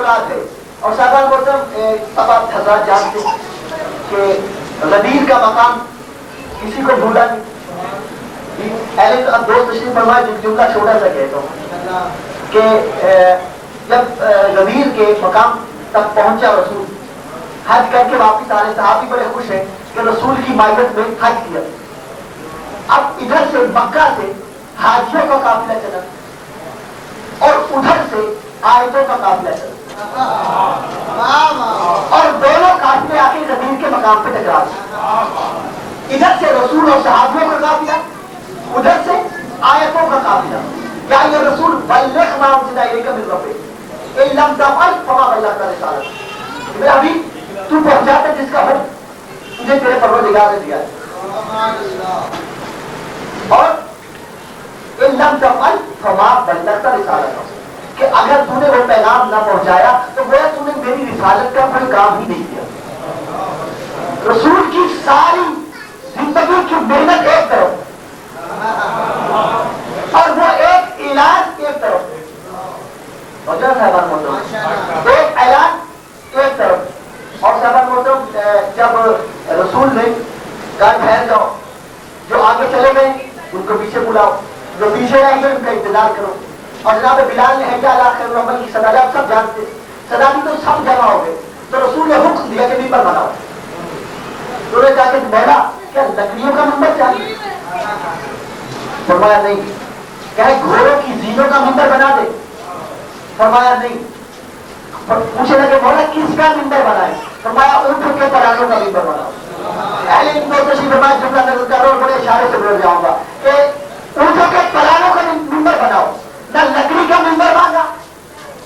مراد ہے. اور صاحبان محترم اب آپ حضرات جانتے ہیں کہ غدیر کا مقام کسی کو بھولا نہیں. اب دوست تشریف فرمائے جملہ چھوٹا سا کہتا ہوں کہ جب غدیر کے مقام تک پہنچا رسول, حج کر کے واپس آنے صحابی بڑے خوش ہیں کہ رسول کی مائیت میں حج کیا. اب ادھر سے مکہ سے حاجیوں کا قافلہ چلا اور ادھر سے آیتوں کا قافلہ چلا, اور دونوں قافلے آ کے غدیر کے مقام پہ ٹکرا. ادھر سے رسول اور صحابیوں کا قافلہ, ادھر سے آیتوں کا قافلہ. یا یہ رسول بلغ ما انزل الیک من ربک ان لم تفعل فما بلغت رسالتہ. میرے حبیب تو پہنچاتا جس کا حکم تجھے تیرے پروردگار نے دیا ہے, اور ان لم تفعل فما بلغت رسالتہ, کہ اگر تو نے وہ پیغام نہ پہنچایا تو گویا تو نے میری رسالت کا کوئی کام ہی نہیں کیا. رسول کی ساری زندگی کی محنت ایک طرف اور وہ ایک اعلان ایک طرف, صاحبان محترم ایک اعلان ایک طرف. اور صاحبان محترم جب رسول نے کہا ٹھہر جاؤ, جو آگے چلے گئے ان کو پیچھے بلاؤ, جو پیچھے رہ گئے ان کا انتظار کرو. اور جناب بلال نے حج آخر محمد کی صدا آپ سب جانتے ہیں, صدا بھی تو سب جمع ہو گئے. تو رسول نے حکم دیا کہ ممبر بناؤ. تو نے کہا کہ بہلا کیا لکڑیوں کا ممبر چاہیے؟ فرمایا نہیں. کہے گھوڑوں کی زینوں کا ممبر بنا دے؟ فرمایا نہیں. پوچھے لگے مولا کس کا ممبر بنائے؟ فرمایا اونٹوں کے پرانوں کا ممبر بناؤ. اہل تشریف فرمایا جملہ نقل کر رہا ہوں, بڑے اشارے سے بول جاؤں گا کہ اونٹوں کے پرانوں کا ممبر بناؤ. نہ لکڑی کا ممبر مانگا,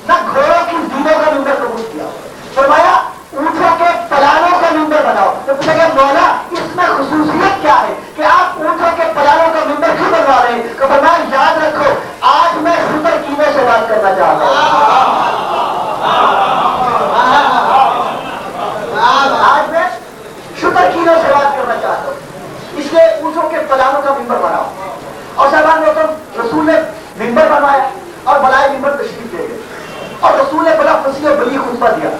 نہ گھوڑوں کی زینوں کا ممبر قبول کیا. فرمایا اونٹوں کے پلانوں کا ممبر بناؤ. تو پوچھا کہ مولا اس میں خصوصیت کیا ہے کہ آپ اونٹوں کے پلانوں کا ممبر کیوں بنوا رہے ہیں؟ کہ فرمایا یاد رکھو آج میں شکر کینے سے بات کرنا چاہتا ہوں, آج میں شکر کینوں سے بات کرنا چاہتا ہوں, اس لیے اونٹوں کے پلانوں کا ممبر بناؤ. اور صاحبان محترم رسول نے ممبر بنوایا اور بلائے ممبر تشریف دے گئے, اور رسول نے بڑا فصیح و بلیغ خطبہ دیا.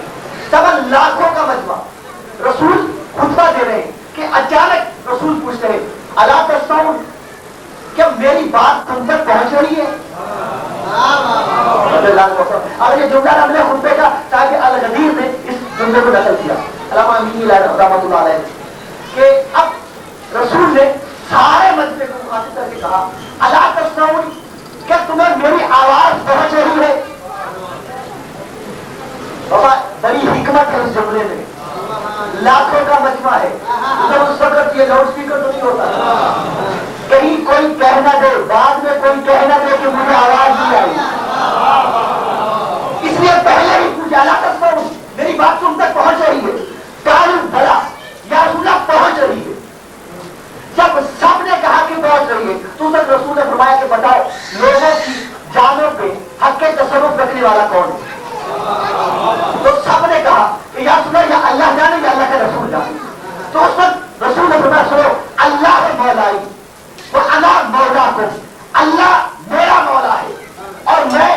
سب لاکھوں کا مجمع رسول خطبہ دے رہے ہیں کہ اچانک رسول پوچھتے ہیں الا تسمعون, کیا میری بات تم تک پہنچ رہی ہے؟ اور یہ جملہ ہم نے خطبے کا تاکہ الغدیر نے اس جملے کو نقل کیا علامہ امین رحمۃ اللہ علیہ, کہ اب رسول نے سارے مجمع کو مخاطب کر کے کہا الا تسمعون, کیا تمہیں میری آواز پہنچ رہی ہے؟ بابا بڑی حکمت ہے اس جملے میں, لاکھوں کا مجمع ہے. اس وقت یہ لاؤڈ اسپیکر تو نہیں ہوتا, کہیں کوئی کہہ نہ دے, بعد میں کوئی کہہ نہ دے کہ مجھے آواز نہیں آئی. اس لیے پہلے ہی پوچھا لا کرتا ہوں میری بات تم تک پہنچ رہی ہے؟ کالو بھلا یا رسول اللہ پہنچ رہی ہے. جب سب نے کہا کہ پہنچ رہی ہے تو تک رسول نے فرمایا کہ بتاؤ لوگوں کی جانوں پہ حق تصرف رکھنے والا کون ہے؟ تو سب نے کہا کہ یا سنا یا اللہ جانے یا اللہ کا رسول جانے. تو اس وقت رسول نے فرمایا سنو اللہ مولائی وہ انا مولاکم, اللہ میرا مولا ہے اور میں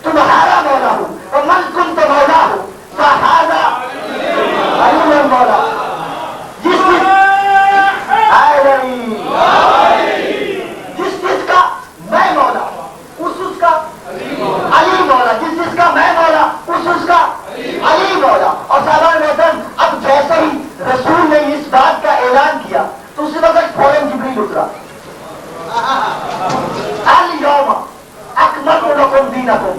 تمہارا مولا ہوں. ومن کنت مولا ہوں فہذا علی مولا. جس چیز کا میں مولا اس کا علی مولا, جس کا میں مولا اس کا علی مولا. اور صاحبان محترم اب جیسے ہی رسول نے اس بات کا اعلان کیا تو اسی وقت فوراً جبریل اترا. الیوم اکملت لکم دینکم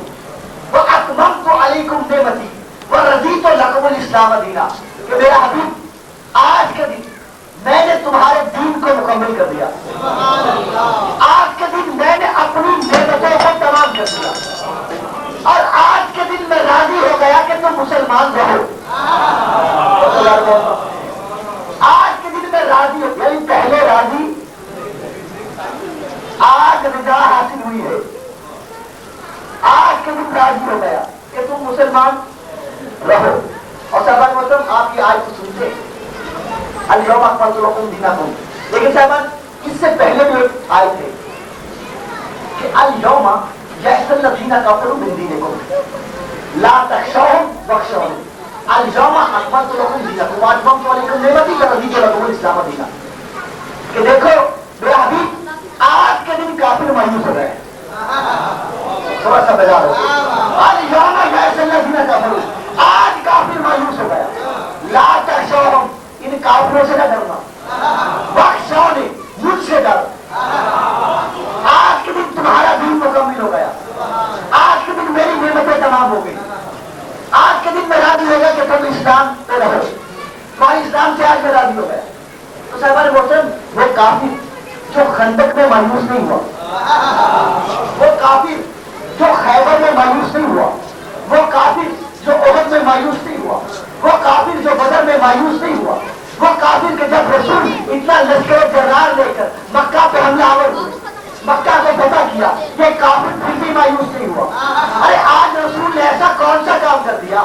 واکممت علیکم نعمتی ورضیت لکم الاسلام دینا, کہ میرا حبیب آج کے دن میں نے تمہارے دین کو مکمل کر دیا, آج کے دن میں نے اپنی نعمتوں کو تمام کر دیا, اور آج کے دن میں راضی ہو گیا کہ تم مسلمان رہو. آج کے دن میں راضی ہو, یعنی پہلے راضی, آج رضا حاصل ہوئی ہے. آج کے دن راضی ہو گیا کہ تم مسلمان رہو. اور صاحبان محترم آپ کی آیت کو سنتے الیوم اکملت لکم دینکم, لیکن صاحبان اس سے پہلے بھی ایک آیت ہے کہ الیوم یئس الذین کفروا من دینکم لا تخشوہم بخشا الجامع اکملت لکم دینکم واتممت علیکم نعمتی ورضیت لکم الاسلام دینا. کہ دیکھو میرے حبیب آج کے دن کافر مایوس ہو گئے. تھوڑا سا بجا رہے الجامع یأس الذین کفروا. آج کافر مایوس ہو گیا. لا تخشوہم ان کافروں سے نہ ڈرنا. بخشونی مجھ سے ڈر. آج کے دن تمہارا دین مکمل ہو گیا. آج کے دن میری نعمتیں تمام ہو گئی. آج کے دن میں راضی ہو گیا کہ تم اسلام پہ رہو. تمہاری اسلام سے آج میں راضی ہو گیا. تو صاحبان محترم وہ کافر جو خندق میں مایوس نہیں ہوا, وہ کافر جو خیبر میں مایوس نہیں ہوا, وہ کافر جو احد میں مایوس نہیں ہوا, وہ کافر جو بدر میں مایوس نہیں ہوا, وہ کافر کہ جب رسول اتنا لشکر جرار لے کر مکہ پہ حملہ آور ہوئے, مکہ کو فتح کیا, یہ کافر پھر بھی مایوس نہیں ہوا. ارے آج رسول نے ایسا کون سا کام کر دیا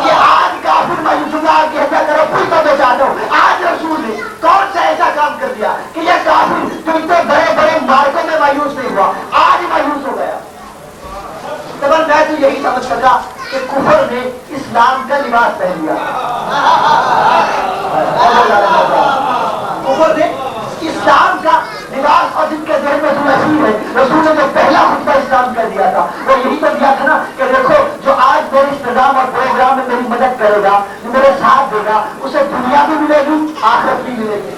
کہ آج کافر مایوس ہوگا. آج کہتا کرو پھر تو میں چاہتا ہوں. آج رسول نے کون سا ایسا کام کر دیا کہ یہ کافر جو اتنے بڑے بڑے مارکوں میں مایوس نہیں ہوا آج مایوس ہو گیا. تب میں تو یہی سمجھ سکا کہ کفر نے اسلام کا لباس پہن لیا. کفر نے اسلام کا لباس, اور جن کے ذہن میں جو نصیب ہے رسول نے جو پہلا خطبہ اسلام کر دیا تھا وہ یہی تو دیا تھا نا کہ دیکھو جو آج میرے انتظام اور پروگرام میں میری مدد کرے گا, جو میرے ساتھ دے گا, اسے دنیا بھی ملے گی آخرت بھی ملے گی.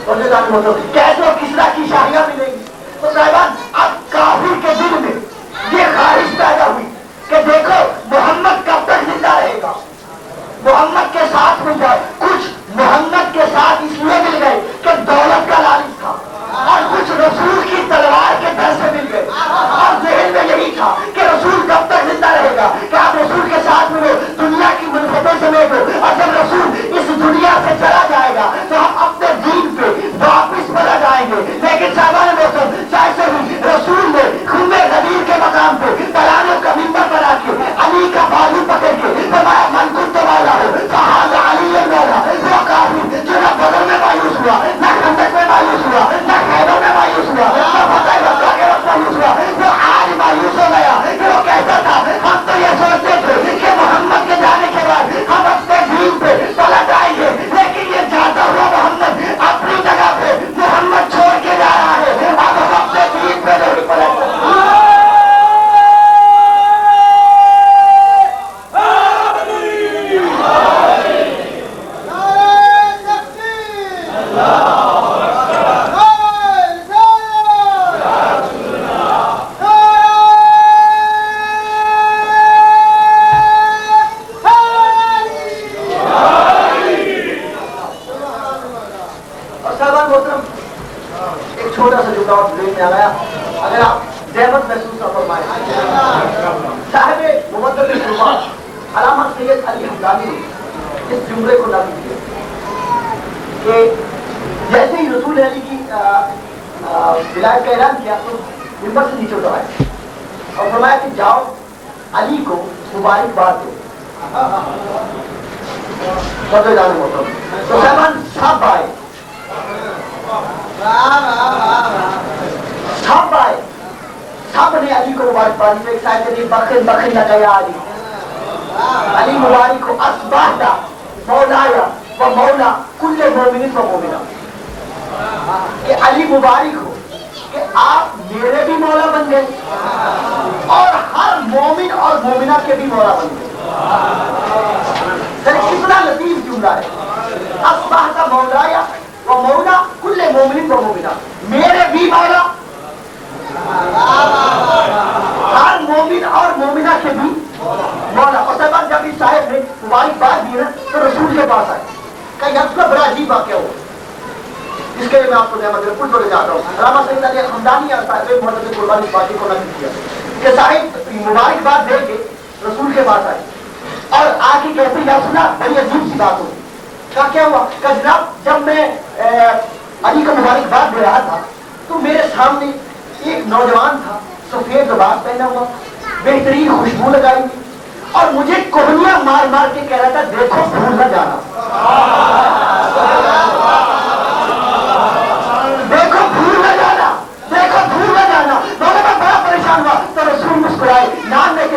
اور کیسے اور کس طرح کی شاہیاں ملے گی. تو صاحبان اب کافر کے دل میں یہ خواہش پیدا ہوئی کہ دیکھو محمد کب تک زندہ رہے گا, محمد کے ساتھ مل جائے. کچھ محمد کے ساتھ اس لیے مل گئے کہ دولت کا لالچ تھا, اور کچھ رسول کی تلوار کے ڈر سے مل گئے, اور ذہن میں یہی تھا کہ رسول کب تک زندہ رہے گا, کہ آپ رسول کے ساتھ ملو, دنیا کی منفتیں سمیٹو, اور جب رسول اس دنیا سے چلا جائے گا تو ہم اپنے دین پہ واپس بنا جائیں گے. لیکن صاحبان محترم جیسے ہی رسول نے خون غدیر کے مقام پہ ترانوں کا منبر بنا کے علی کا بازو پکڑ کے فرمایا من کنت مولا ہو فہذا علی المولا, وہ کافر جو نہ بدر میں مایوس ہوا, نہ خندق میں مایوس ہوا, نہ خیبر میں مایوس ہوا, نہ فتح مکہ کے وقت مایوس ہوا, وہ آج مایوس ہو گیا. کہ وہ کہتا تھا ہم تو یہ سوچتے تھے کہ محمد کے جانے کے بعد ہم اپنے دین پہ پلٹ آئیں گے, لیکن یہ جاتا ہوا محمد اپنی جگہ پہ محمد چھوڑ کے جا رہا ہے. اب ہم اپنے دین پہ نہیں پلٹ سکتے. اگر آپ زحمت محسوس نہ فرمائیں, صاحب مبدل الفرقان علامہ سید علی حمدانی نے اس جملے کو نقل کیا کہ جیسے ہی رسول علی کی ولایت کا اعلان کیا تو منبر سے نیچے اتر آئے اور فرمایا کہ جاؤ علی کو مبارکباد دو. تو صاحبان سب آئے, سب آئے, سب نے علی کو مبارکباد دی. ایک صاحب نے بخن بخن لگایا علی, علی مبارک کو اصبحت مولایا و مولا کل مومن و مومنہ, کہ علی مبارک ہو کہ آپ میرے بھی مولا بن گئے اور ہر مومن اور مومنہ کے بھی مولا بن گئے. کتنا لطیف جملہ ہے. اصبحت مولایا و مولا کل مومن و مومنہ, میرے بھی مولا, ہر مومن اور مومنہ کے بھی مولا. اور صاحب جب اس صاحب نے مبارکباد دی نا تو رسول کے پاس آئے, کہ یہ کا بڑا عجیب واقعہ ہوا جس کے لیے میں آپ کو نعمت پل بولے جاتا ہوں. علامہ سید علی حمدانی اور صاحب محمد قربانی پارٹی کو نقل کیا کہ صاحب مبارکباد دے کے رسول کے پاس آئے اور آ کے کہتے یا سنا بڑی عجیب سی بات ہوئی. کیا ہوا کہ جناب جب میں علی کو مبارکباد دے رہا تھا تو میرے سامنے ایک نوجوان تھا, سفید لباس پہنا ہوا, بہترین خوشبو لگائی ہوئی, اور مجھے کوہنیاں مار مار کے کہہ رہا تھا دیکھو بھول نہ جانا, دیکھو بھول نہ جانا, دیکھو بھول نہ جانا. میں بڑا پریشان ہوا تو رسول مسکرائے, نام لے کے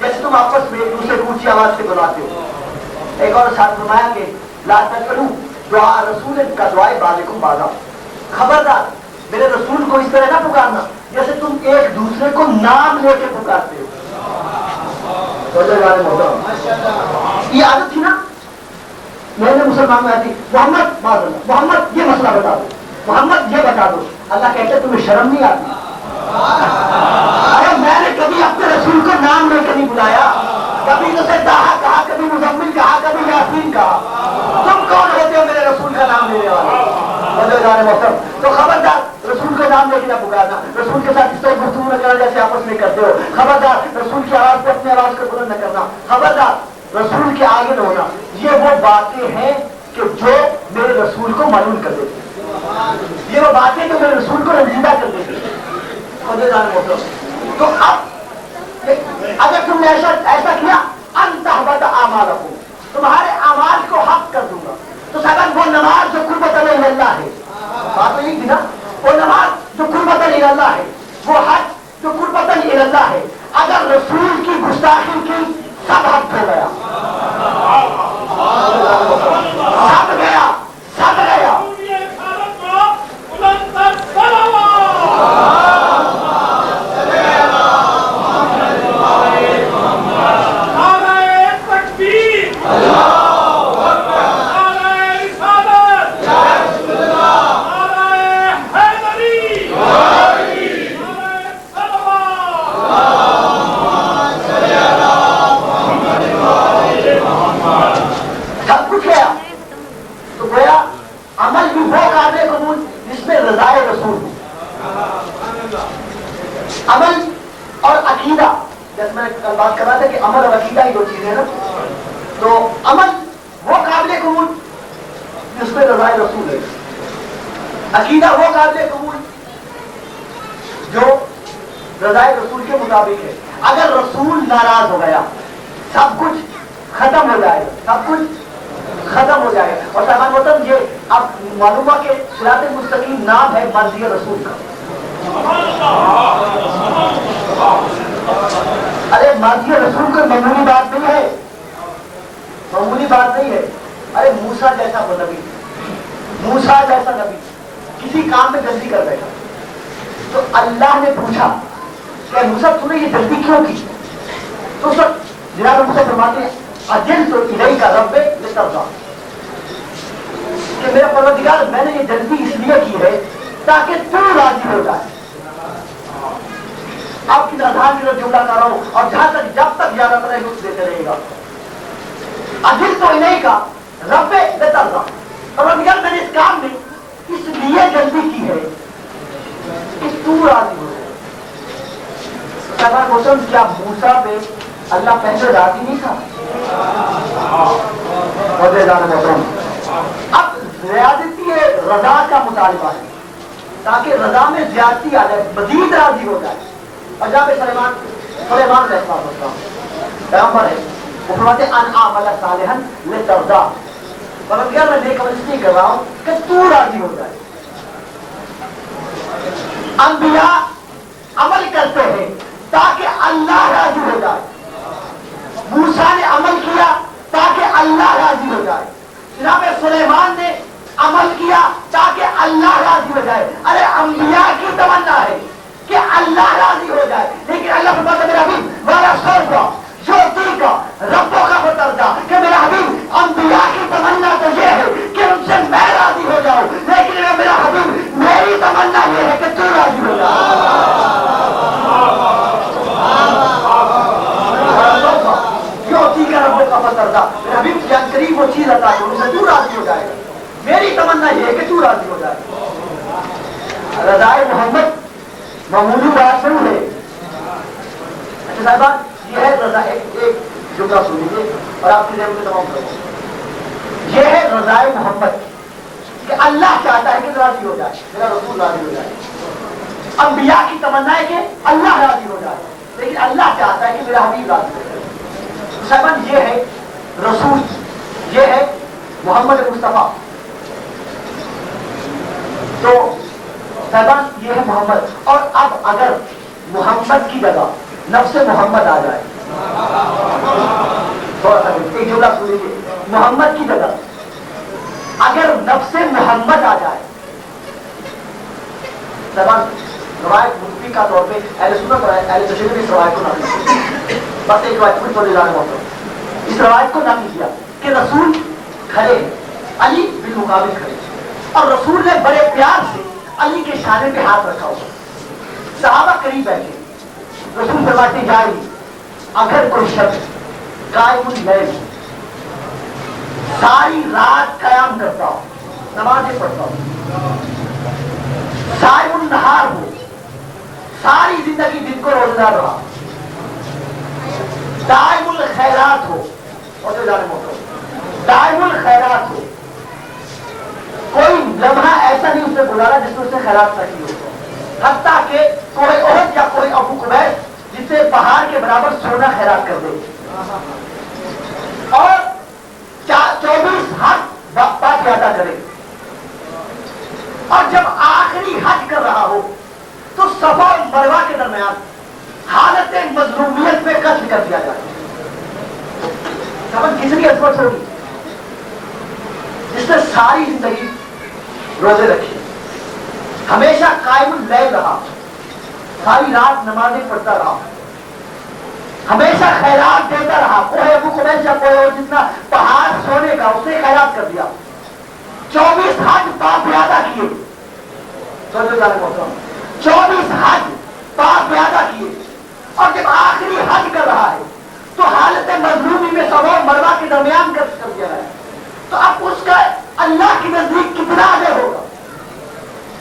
جیسے تم آپس میں ایک دوسرے کو اونچی آواز سے بلاتے ہو. ایک اور ساتھ فرمایا کہ لا تجعلوا دعاء رسول کا دعائے بعضکم بعضا، خبردار میرے رسول کو اس طرح نہ پکارنا جیسے تم ایک دوسرے کو نام لے کے پکارتے ہو. یہ عادت تھی نا، میں نے مسلمان میں آتی محمد معاذ اللہ، محمد یہ مسئلہ بتا دو، محمد یہ بتا دو. اللہ کہتے تمہیں شرم نہیں آتی؟ ارے میں نے کبھی اپنے رسول کو نام لے کے نہیں بلایا، کبھی اسے داہا کہا، کبھی مزمل کہا، کبھی یاسین کہا. تم کون ہوتے ہو میرے رسول کا نام لینے والے؟ محترم تو خبردار رسول کا نام لے کے نہ پکارنا، رسول کے ساتھ اس طرح گفتگو نہ کرنا جیسے آپس میں کرتے ہو. خبردار رسول کی آواز پہ اپنی آواز کو بلند نہ کرنا. خبردار رسول کے آگے نہ ہونا. یہ وہ باتیں ہیں کہ جو میرے رسول کو معلوم کر دیتی، یہ وہ باتیں جو میرے رسول کو رنجیدہ کر دیتی. تو اب اگر تم نے ایسا کیا ان تحبط اعمالکم، تمہارے اعمال کو حق کر دوں گا. تو صاحب وہ نماز جو قربت اللہ ہے، بات تو یہ تھی نا، وہ نماز جو قربت اللہ ہے، وہ حج جو قربت اللہ ہے، اگر رسول کی گستاخی کی سب حق ہو گیا، سب گیا، سب گیا. عمل اور عقیدہ، جیسے میں کل بات کر رہا تھا کہ عمل اور عقیدہ ہی دو چیزیں نا. تو عمل وہ قابل قبول جس میں رضائے رسول ہے، عقیدہ وہ قابل قبول جو رضائے رسول کے مطابق ہے. اگر رسول ناراض ہو گیا سب کچھ ختم ہو جائے گا، سب کچھ ختم ہو جائے گا. اور صاحب محترم یہ اب معلوم ہوا کہ صراط مستقیم نام ہے مرضی رسول کا. ارے مرضی رسول کوئی معمولی بات نہیں ہے، معمولی بات نہیں ہے. ارے موسیٰ جیسا وہ نبی، موسیٰ جیسا نبی کسی کام میں جلدی کر بیٹھا تو اللہ نے پوچھا کہ موسیٰ تم نے یہ جلدی کیوں کی؟ تو سر جناب موسیٰ فرماتے ہیں اجل تو الیک رب لترضیٰ، کہ میرا پروردگار میں نے یہ جلدی اس لیے کی ہے تاکہ تو راضی ہو جائے. آپ کی رضا کی طرف جملہ کر رہا ہوں اور جہاں تک جب تک زیادہ تر لطف دیتے رہے گا. اجل تو الیک رب لترضیٰ، پروردگار میں نے اس کام میں اس لیے جلدی کی ہے کہ تو راضی ہو جائے. موسم کیا موسیٰ پہ اللہ پہلے راضی نہیں تھا؟ اب زیادتی رضا کا مطالبہ ہے تاکہ رضا میں زیادتی آ جائے، مزید راضی ہو جائے. اور جہاں پہ سلیمان علیہ السلام پیغمبر ہے، وہ فرماتے ہیں ان اعمل صالحا لترضیٰ، پروردگار میں نیک عمل اس لیے کر رہا ہوں کہ تو راضی ہو جائے. انبیاء عمل کرتے ہیں تاکہ اللہ راضی ہو جائے. موسیٰ نے عمل کیا تاکہ اللہ راضی ہو جائے. جناب سلیمان نے عمل کیا تاکہ اللہ راضی ہو جائے. ارے انبیاء کی تمنا ہے کہ اللہ راضی ہو جائے، لیکن اللہ فرماتا ہے میرا حبیب والا سوچا جو کا ربوں کا مترجا کہ میرا حبیب انبیاء کی تمنا تو یہ ہے کہ ان سے میں راضی ہو جاؤں، لیکن میرا حبیب میری تمنا یہ ہے کہ تو راضی ہو قریب وہ چیز عطا کرو ان سے تو راضی ہو جائے گا. میری تمنا یہ ہے کہ تو راضی ہو جائے. رضائے محمد معمولی بات نہیں ہے. اچھا صاحبہ یہ ہے رضا، ایک جملہ سن لیجیے اور آپ کی ذہن میں تمام کرو. یہ ہے رضائے محمد کہ اللہ چاہتا ہے کہ راضی ہو جائے، میرا رسول راضی ہو جائے. انبیاء کی تمنا ہے کہ اللہ راضی ہو جائے، لیکن اللہ چاہتا ہے کہ میرا حبیب راضی ہو جائے. صاحبان یہ ہے رسول، یہ ہے محمد مصطفیٰ. تو صاحبان یہ ہے محمد. اور اب اگر محمد کی جگہ نفس محمد آ جائے ایک جملہ سن لیجیے, محمد کی جگہ اگر نفس محمد آ جائے, روایت مفتی کا طور پہ اہل سنت اور اہل تشیع نے اس روایت کو نقل کیا, بس ایک روایت کو تھوڑی جانے موقع, اس روایت کو نقل کیا کہ رسول کھڑے ہیں, علی بالمقابل کھڑے, اور رسول نے بڑے پیار سے علی کے شانے پہ ہاتھ رکھا ہوا, صحابہ قریب بیٹھے, رسول فرماتے جا رہی اگر کوئی شخص قائم اللیل ساری رات قیام کرتا ہو, نمازیں پڑھتا ہو, سائم النہار ہو, ساری زندگی دن کو روزدار رہا, دائم الخیرات ہو, اور جو جانے موقع دائم الخیرات ہو, کوئی لمحہ ایسا نہیں اس نے گزارا جس میں اس نے خیرات نہ کی ہو, حتیٰ کہ کوئی احد یا کوئی ابو قبیس جس سے پہاڑ کے برابر سونا خیرات کر دے, اور 24 حج پاک ادا کرے, اور جب آخری حج کر رہا ہو تو صفا اور مروہ کے درمیان حالت مظلومیت میں قتل کر دیا جائے. سمجھ کس کی عظمت ہوگی, جس نے ساری زندگی روزے رکھے, ہمیشہ قائم اللیل رہا, ساری رات نمازیں پڑھتا رہا, ہمیشہ خیرات دیتا رہا, کوئی ابو قبیس یا کوئی اور جتنا پہاڑ سونے کا اس نے خیرات کر دیا, 24 حج پاک ادا کیے, 24 حج پاک ادا کیے, اور جب آخری حج کر رہا ہے تو حالت مظلومی میں صفا و مروہ کے درمیان کر دیا ہے, تو اب اس کا اللہ کے نزدیک کتنا اجر ہوگا,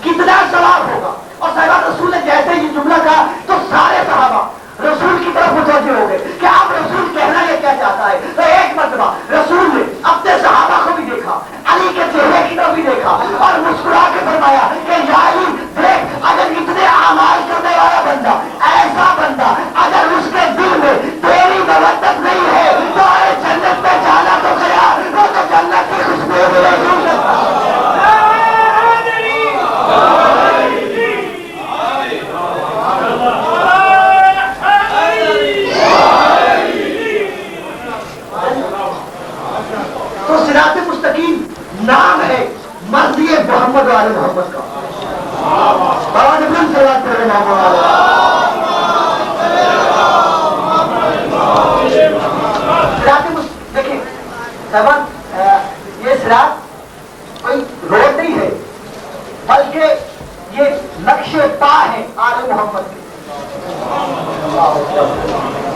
کتنا ثواب ہوگا. اور صحابہ رسول نے جیسے یہ جملہ کہا تو سارے صحابہ رسول کی طرف متوجہ ہو گئے کہ اب رسول کہنا یہ کیا چاہتا ہے. تو ایک مرتبہ رسول نے اپنے صحابہ کو بھی دیکھا, علی کے چہرے کی طرف بھی دیکھا, اور مسکرا کے فرمایا کہ یا علی دیکھ, اگر اتنے اعمال کرنے والا بندہ, ایسا بندہ اگر اس کے دل میں تیری مودت نہیں ہے تو جنت میں جانا تو گیا, وہ تو جنت کی خوشبو ملے گی. تو صراط مستقیم نام ہے مرضی محمد والے محمد کا. دیکھیں یہ صراط کوئی روڈ نہیں ہے, بلکہ یہ نقش پا ہے آل محمد کے,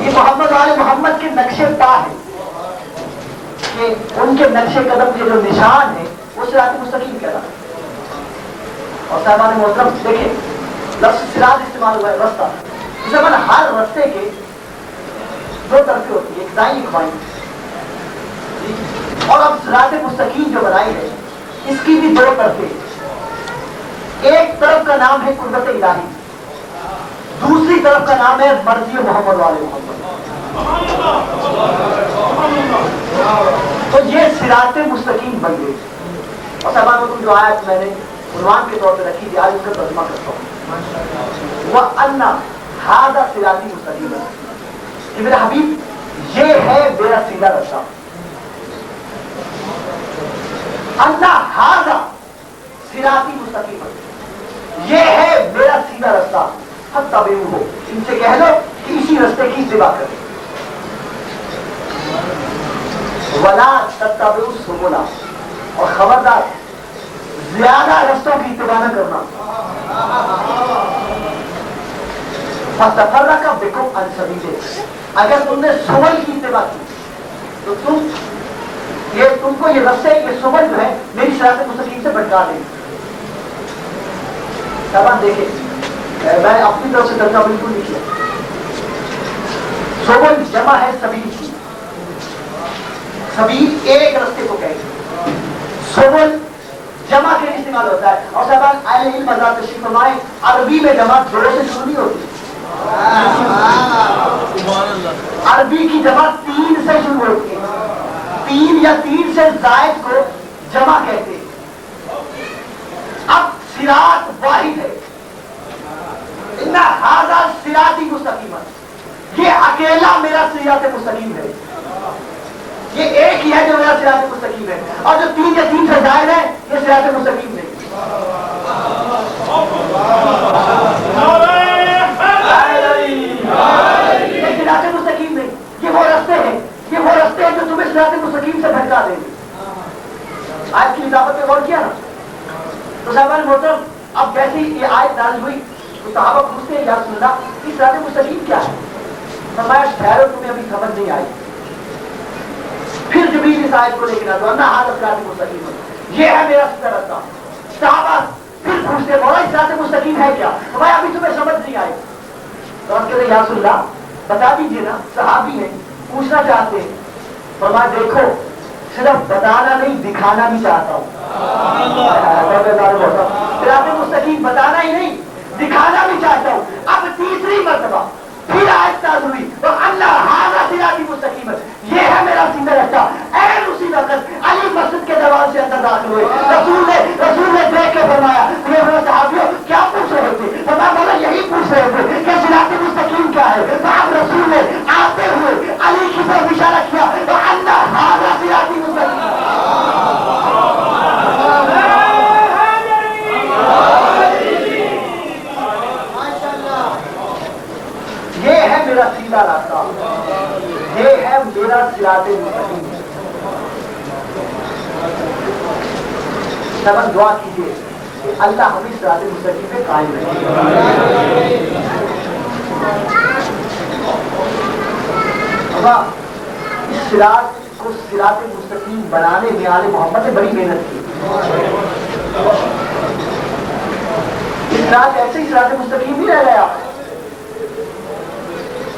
یہ محمد والے محمد کے نقش پا ہے, کہ ان کے نقش قدم کے جو نشان ہیں وہ صراط مستقیم کہتا ہے. اور صاحبان محترم دیکھیں لفظ صراط استعمال ہوا ہے رستہ, جسے میں ہر رستے کے دو طرفیں ہوتی ہے, ایک دائیں ایک بائیں, اور اب صراط مستقیم جو بنائی ہے اس کی بھی دو طرفیں, ایک طرف کا نام ہے قربت الہی, دوسری طرف کا نام ہے مرضی محمد والے محمد. تو یہ صراط مستقیم بن گئی. اور صاحبان کو جو آیت میں نے عنوان کے طور پہ رکھی تھی, آج اس کا ترجمہ کرتا ہوں. وَأَنَّ هَذَا صِرَاطِي مُسْتَقِيمًا, کہ میرا حبیب یہ ہے میرا سیدھا رستہ. أَنَّ هَذَا صِرَاطِي مُسْتَقِيمًا, یہ ہے میرا سیدھا رستہ. فَاتَّبِعُوهُ, ان سے کہہ لو کہ اسی رستے کی اتباع کریں. وَلَا تَتَّبِعُوا السُّبُلَ, اور خبردار زیادہ رستوں کی اتباع نہ کرنا. فَتَفَرَّقَ بِكُمْ عَنْ سَبِيلِهِ, اگر تم نے سبل کی اتباع کی تو تم کو یہ رستے, یہ سبل جو ہے میری صراط مستقیم سے بھٹکا دیں. صاحب دیکھیں میں اپنی طرف سے ترجمہ بالکل نہیں کیا. سبل جمع ہے سبیل کی, سبیل ایک رستے کو کہتے ہیں, سبل جمع کے لیے استعمال ہوتا ہے. اور صاحب اہل علم حضرات تشریف فرمائیں, عربی میں جمع دو سے شروع نہیں ہوتی, عربی کی جمع 3 سے شروع ہوتی ہے. 3 یا 3 سے زائد کو جمع کہتے ہیں. اب صراط واحد ہے, ان ھذا صراطی مستقیما, یہ اکیلا میرا صراط مستقیم ہے, یہ صراط مستقیم ہے، اور جو 3 یا 3 سے زائد ہے یہ صراط مستقیم نہیں۔ یہ صراط مستقیم نہیں، یہ وہ رستے ہیں جو تمہیں صراط مستقیم سے بھٹکا دیں گے۔ آیت کی اضافت پہ غور کیا نا؟ تو صاحب محترم، اب جیسے یہ آیت نازل ہوئی تو صحابہ پوچھتے ہیں یا رسول اللہ کہ صراط مستقیم کیا ہے؟ فرمایا ٹھہرو، تمہیں ابھی سمجھ نہیں آئی۔ پھر جبریل اس آیت کو لے کے نازل ورنہ حالت صراط مستقیم ہے، یہ ہے میرا سیدھا راستہ۔ صحابہ پھر پوچھتے مولا صراط مستقیم ہے کیا؟ فرمایا ابھی تمہیں سمجھ نہیں آئی۔ تو ہم کہتے ہیں یا رسول اللہ بتا دیجیے نا، صحابی ہیں پوچھنا چاہتے ہیں۔ فرمایا دیکھو صرف بتانا نہیں دکھانا بھی چاہتا ہوں۔ صراط مستقیم بتانا ہی نہیں دکھانا بھی چاہتا ہوں۔ اب تیسری مرتبہ پھر آیت نازل ہوئی اور اللہ ھذا صراطی مستقیم ہے، یہ ہے میرا سیدھا راستہ۔ عین اسی وقت علی مسجد کے دروازے سے اندر داخل ہوئے، رسول نے دیکھ کے فرمایا صحابیوں کیا پوچھ رہے تھے؟ فرمایا مولا یہی پوچھ رہے تھے کہ صراط مستقیم کیا ہے۔ اب رسول نے آتے ہوئے علی کی طرف اشارہ کیا تو اللہ ھذا صراطی مستقیم ہے۔ یہ ہے میرا سیدھا راستہ، یہ ہے میرا صراط مستقیم۔ سب دعا کیجیے کہ اللہ ہمیں صراط مستقیم پہ قائم رکھے۔ اس صراط کو صراط مستقیم بنانے میں آل محمد نے بڑی محنت کی۔ اس صراط ایسے ہی صراط مستقیم نہیں رہ گیا،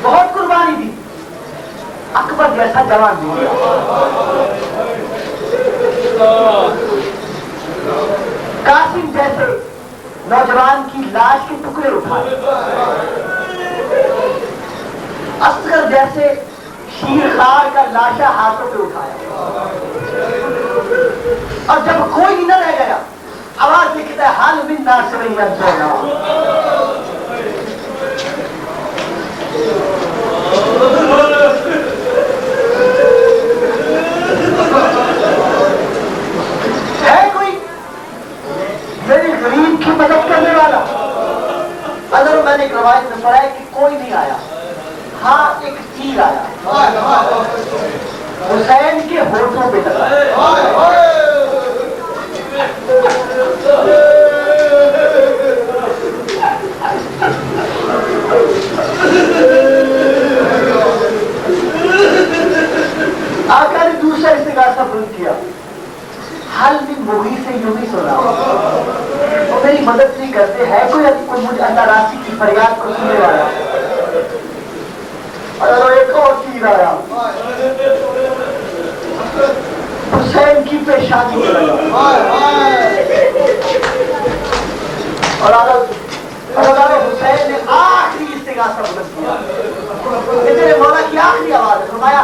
بہت قربانی دی۔ اکبر جیسا جوان بھی گیا، قاسم جیسے نوجوان کی لاش کے ٹکڑے اٹھائے، اصغر جیسے شیرخوار کا لاشا ہاتھوں پہ اٹھایا، اور جب کوئی نہ رہ گیا آواز لکھتا ہے حال من ناصرین انصرنا۔ ہے کوئی میری غریب کی مدد کرنے والا؟ اگر میں نے ایک روایت میں پڑھا ہے کہ کوئی نہیں آیا، ہاں ایک تیر آیا، حسین کے ہونٹوں پہ لگا۔ آقا نے دوسرا استغاثہ بلند کیا، حل من مغیث سے یوں ہی سنا، وہ میری مدد نہیں کرتے، ہے کوئی مجھے اللہ راسی کی فریاد کو سننے والا؟ اور ایک اور تیر آیا، حسین کی پیشانی میں لگا، اور حسین نے آخری استغاثہ بلند کیا۔ اتنے مولا کی آخری آواز ہے، فرمایا